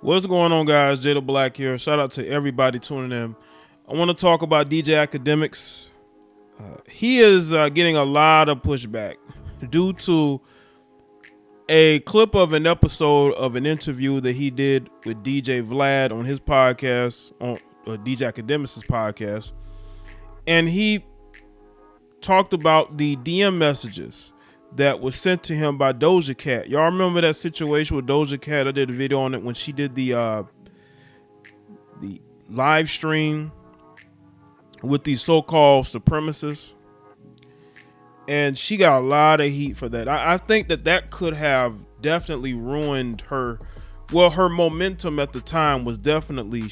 What's going on, guys? Jada Black here. Shout out to everybody tuning in. I want to talk about DJ Akademiks. He is getting a lot of pushback due to a clip of an episode of an interview that he did with DJ Vlad on his podcast, on DJ Akademiks' podcast. And he talked about the DM messages that was sent to him by Doja Cat. Y'all remember that situation with Doja Cat? I did a video on it when she did the live stream with these so-called supremacists, and she got a lot of heat for that. I think that could have definitely ruined her. Well, her momentum at the time was definitely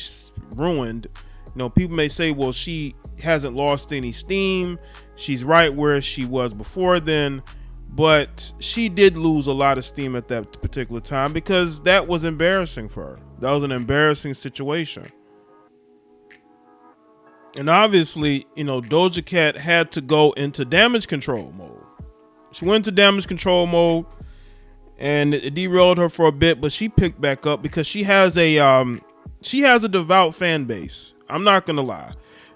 ruined. You know, people may say, well, she hasn't lost any steam. She's right where she was before then. But she did lose a lot of steam at that particular time because that was embarrassing for her. That was an embarrassing situation. And obviously, you know, Doja Cat had to go into damage control mode. She went into damage control mode and it derailed her for a bit, but she picked back up because she has a devout fan base. I'm not going to lie.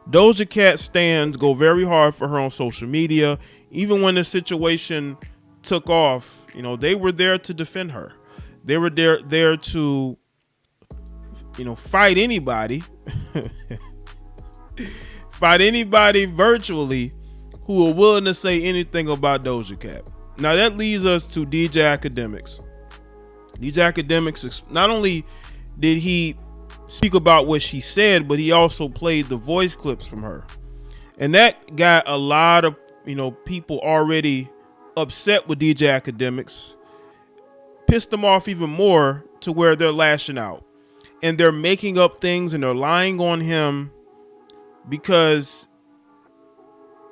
Doja Cat stans go very hard for her on social media. Even when the situation took off, you know, they were there to defend her. They were there to, you know, fight anybody, fight anybody virtually who are willing to say anything about Doja Cat. Now that leads us to DJ Akademiks. DJ Akademiks, not only did he speak about what she said, but he also played the voice clips from her. And that got a lot of, you know, people already upset with DJ Akademiks, pissed them off even more to where they're lashing out. And they're making up things and they're lying on him because,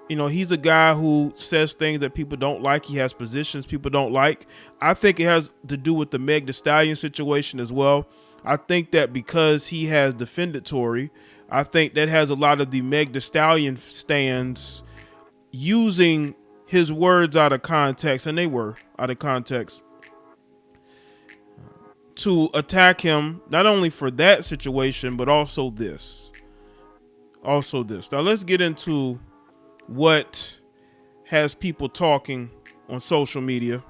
you know, he's a guy who says things that people don't like. He has positions people don't like. I think it has to do with the Meg Thee Stallion situation as well. I think that because he has defended Tory, I think that has a lot of the Meg Thee Stallion stands using his words out of context, and they were out of context, to attack him, not only for that situation, but also this. Now let's get into what has people talking on social media.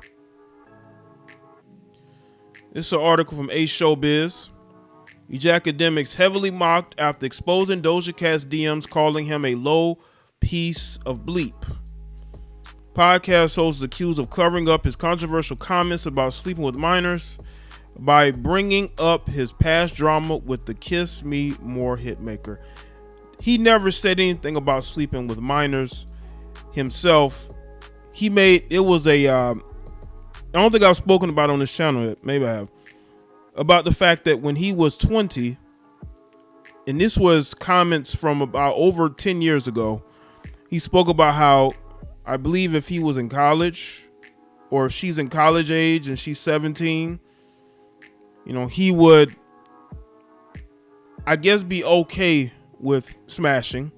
This is an article from Ace Showbiz. DJ Akademiks heavily mocked after exposing Doja Cat's DMs, calling him a low piece of bleep. Podcast host is accused of covering up his controversial comments about sleeping with minors by bringing up his past drama with the Kiss Me More hitmaker. He never said anything about sleeping with minors himself. He made, it was a, I don't think I've spoken about it on this channel yet, maybe I have, about the fact that when he was 20, and this was comments from about over 10 years ago, he spoke about how, I believe if he was in college or if she's in college age and she's 17, you know, he would, I guess, be okay with smashing,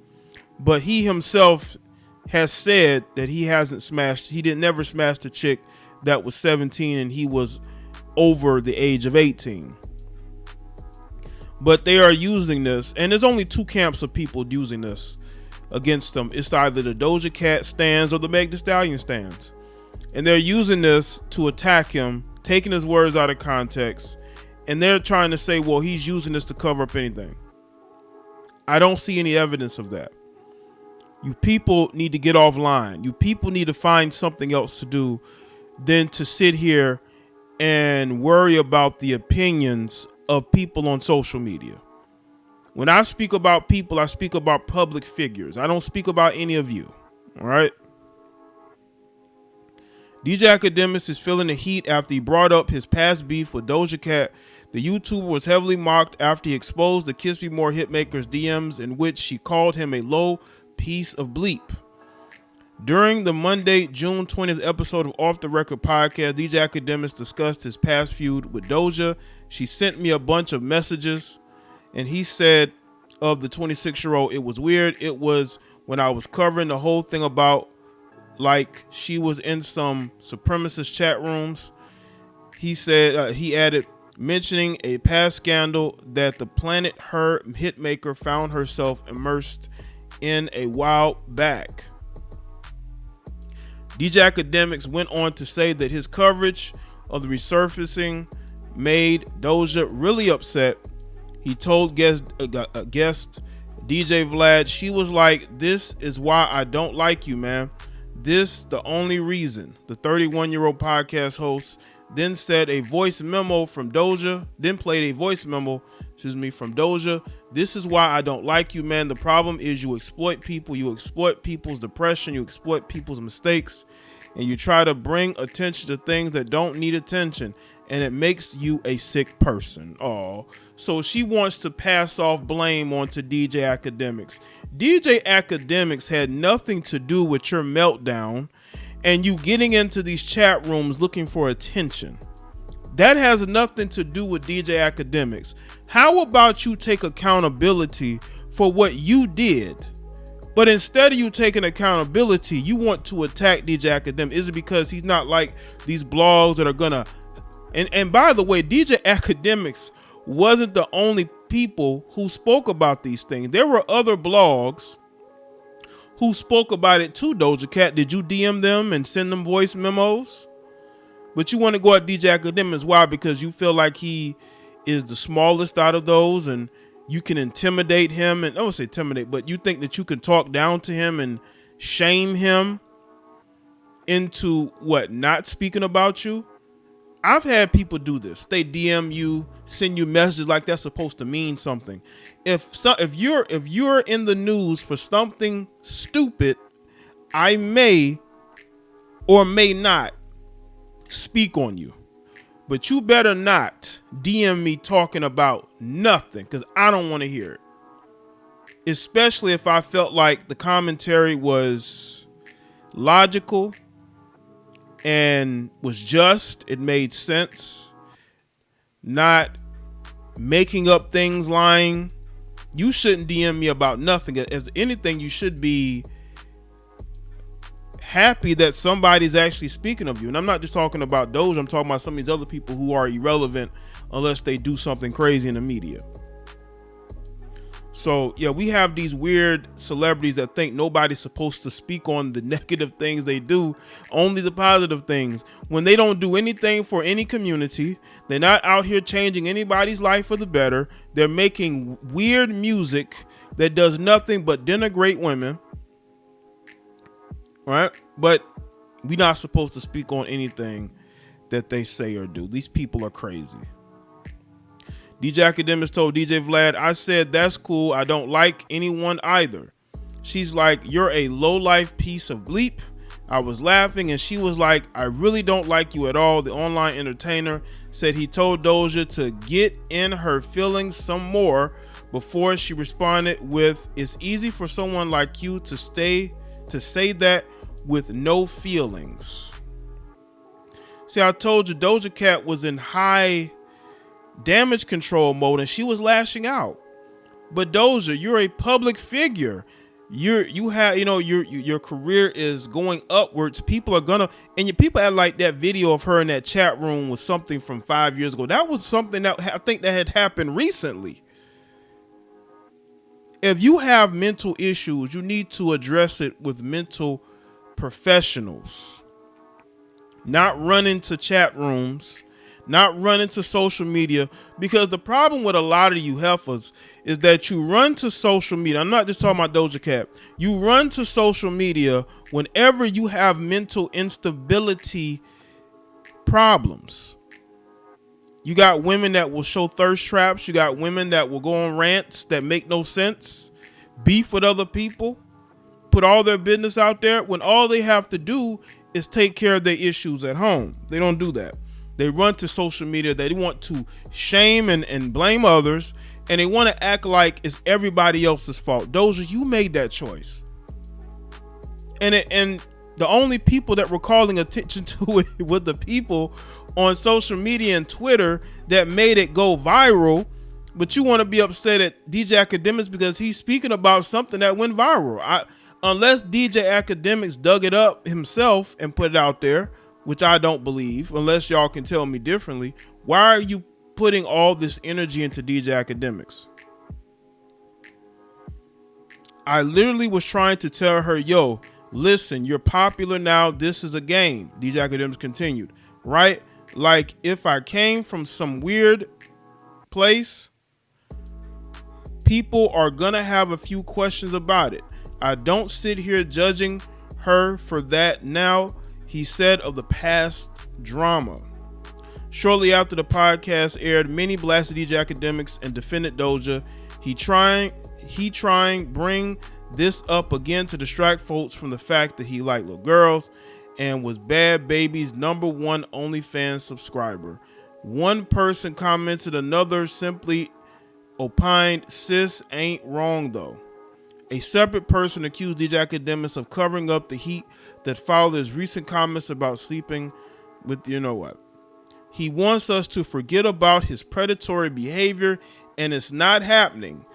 but he himself has said that he hasn't smashed, he didn't never smash a chick that was 17 and he was over the age of 18. But they are using this, and there's only two camps of people using this against them. It's either the Doja Cat stands or the Meg Thee Stallion stands, and they're using this to attack him, taking his words out of context, and they're trying to say, well, he's using this to cover up anything. I don't see any evidence of that. You people need to get offline. You people need to find something else to do than to sit here and worry about the opinions of people on social media. When I speak about people, I speak about public figures. I don't speak about any of you. All right. DJ Akademiks is feeling the heat after he brought up his past beef with Doja Cat. The YouTuber was heavily mocked after he exposed the Kiss Me More hitmaker's DMs, in which she called him a low piece of bleep. During the Monday, June 20th episode of Off the Record podcast, DJ Akademiks discussed his past feud with Doja. She sent me a bunch of messages, and he said of the 26-year-old, it was weird. It was when I was covering the whole thing about, like, she was in some supremacist chat rooms. He said, he added, mentioning a past scandal that the Planet Her hitmaker found herself immersed in a while back. DJ Akademiks went on to say that his coverage of the resurfacing made Doja really upset. He told guest DJ Vlad, she was like, "This is why I don't like you, man. This the only reason." The 31-year-old podcast host then said a voice memo from Doja, then played a voice memo, from Doja. "This is why I don't like you, man. The problem is you exploit people. You exploit people's depression. You exploit people's mistakes. And you try to bring attention to things that don't need attention. And it makes you a sick person." Oh, so she wants to pass off blame onto DJ Akademiks. DJ Akademiks had nothing to do with your meltdown and you getting into these chat rooms looking for attention. That has nothing to do with DJ Akademiks. How about you take accountability for what you did? But instead of you taking accountability, you want to attack DJ Akademiks. Is it because he's not like these blogs that are gonna... And by the way, DJ Akademiks wasn't the only people who spoke about these things. There were other blogs who spoke about it too, Doja Cat. Did you DM them and send them voice memos? But you want to go at DJ Akademiks. Why? Because you feel like he is the smallest out of those and you can intimidate him. And I don't say intimidate, but you think that you can talk down to him and shame him into what? Not speaking about you? I've had people do this. They DM you, send you messages like that's supposed to mean something. If you're in the news for something stupid, I may or may not speak on you. But you better not DM me talking about nothing, because I don't want to hear it. Especially if I felt like the commentary was logical and was just, it made sense, not making up things, lying. You shouldn't DM me about nothing. As anything, you should be happy that somebody's actually speaking of you. And I'm not just talking about Doja, I'm talking about some of these other people who are irrelevant unless they do something crazy in the media. So yeah, we have these weird celebrities that think nobody's supposed to speak on the negative things they do, only the positive things. When they don't do anything for any community, they're not out here changing anybody's life for the better. They're making weird music that does nothing but denigrate women. Right? But we're not supposed to speak on anything that they say or do. These people are crazy. DJ Akademiks told DJ Vlad, "I said, that's cool. I don't like anyone either." She's like, "You're a low-life piece of bleep." I was laughing and she was like, "I really don't like you at all." The online entertainer said he told Doja to get in her feelings some more before she responded with, "It's easy for someone like you to say that with no feelings." See, I told you Doja Cat was in high damage control mode and she was lashing out. But Doja, you're a public figure. You have, your career is going upwards. People are gonna, and your people had like that video of her in that chat room was something from 5 years ago. That was something that I think that had happened recently. If you have mental issues, you need to address it with mental professionals. Not run into chat rooms, not run into social media, because the problem with a lot of you heifers is that you run to social media. I'm not just talking about Doja Cat. You run to social media whenever you have mental instability problems. You got women that will show thirst traps. You got women that will go on rants that make no sense, beef with other people, put all their business out there when all they have to do is take care of their issues at home. They don't do that. They run to social media. They want to shame and blame others, and they want to act like it's everybody else's fault. Doja, you made that choice. And the only people that were calling attention to it were the people on social media and Twitter that made it go viral. But you want to be upset at DJ Akademiks because he's speaking about something that went viral. Unless DJ Akademiks dug it up himself and put it out there, which I don't believe, unless y'all can tell me differently. Why are you putting all this energy into DJ Akademiks? I literally was trying to tell her, yo, listen, you're popular now. This is a game. DJ Akademiks continued, right? Like, if I came from some weird place, people are gonna have a few questions about it. I don't sit here judging her for that now, he said of the past drama. Shortly after the podcast aired, many blasted DJ Akademiks and defended Doja. He trying bring this up again to distract folks from the fact that he liked little girls and was Bad Baby's #1 OnlyFans subscriber. One person commented, another simply opined, sis ain't wrong though. A separate person accused DJ Akademiks of covering up the heat that followed his recent comments about sleeping with you know what. He wants us to forget about his predatory behavior, and it's not happening,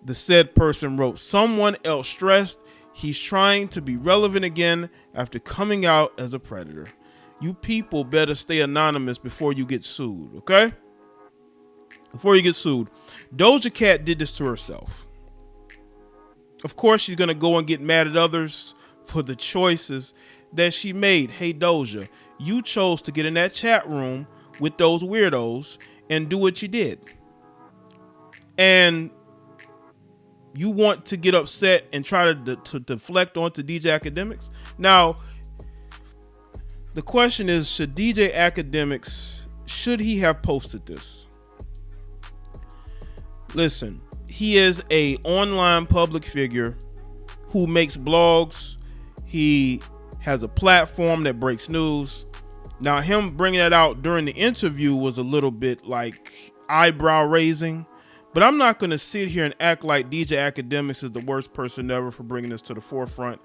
the said person wrote. Someone else stressed he's trying to be relevant again after coming out as a predator. You people better stay anonymous before you get sued, okay? Before you get sued. Doja Cat did this to herself. Of course, she's going to go and get mad at others for the choices that she made. Hey, Doja, you chose to get in that chat room with those weirdos and do what you did. And you want to get upset and try to deflect onto DJ Akademiks? Now, the question is, should DJ Akademiks, should he have posted this? Listen, he is a online public figure who makes blogs. He has a platform that breaks news. Now, him bringing that out during the interview was a little bit like eyebrow raising, but I'm not going to sit here and act like DJ Akademiks is the worst person ever for bringing this to the forefront,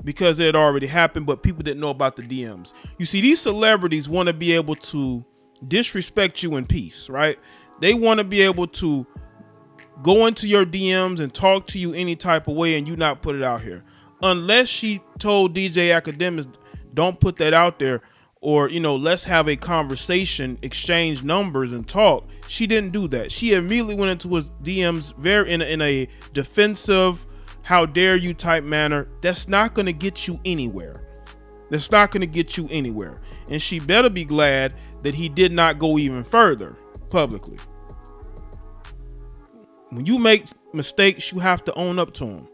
because it had already happened, but people didn't know about the DMs. You see, these celebrities want to be able to disrespect you in peace, right? They want to be able to go into your DMs and talk to you any type of way and you not put it out here. Unless she told DJ Akademiks, don't put that out there, or, you know, let's have a conversation, exchange numbers and talk. She didn't do that. She immediately went into his DMs very in a defensive, how dare you type manner. That's not going to get you anywhere. That's not going to get you anywhere. And she better be glad that he did not go even further publicly. When you make mistakes, you have to own up to them.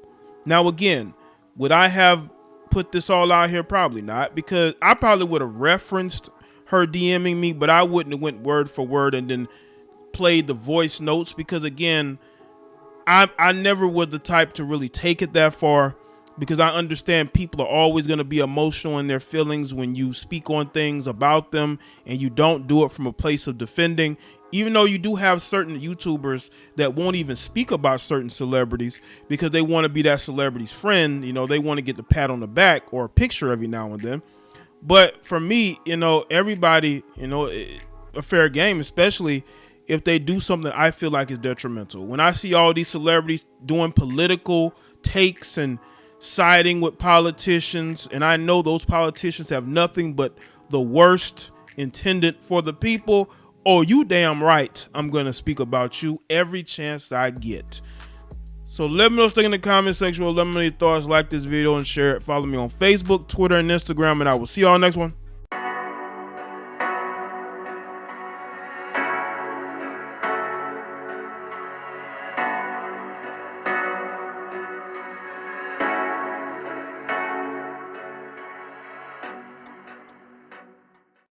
Now, again, would I have put this all out here? Probably not, because I probably would have referenced her DMing me, but I wouldn't have went word for word and then played the voice notes, because again, I never was the type to really take it that far, because I understand people are always going to be emotional in their feelings when you speak on things about them and you don't do it from a place of defending. Even though you do have certain YouTubers that won't even speak about certain celebrities because they want to be that celebrity's friend. You know, they want to get the pat on the back or a picture every now and then. But for me, you know, everybody, you know, a fair game, especially if they do something I feel like is detrimental. When I see all these celebrities doing political takes and siding with politicians, and I know those politicians have nothing but the worst intended for the people, oh, you damn right, I'm going to speak about you every chance I get. So let me know what you think in the comment section. Let me know your thoughts. Like this video and share it. Follow me on Facebook, Twitter, and Instagram, and I will see y'all next one.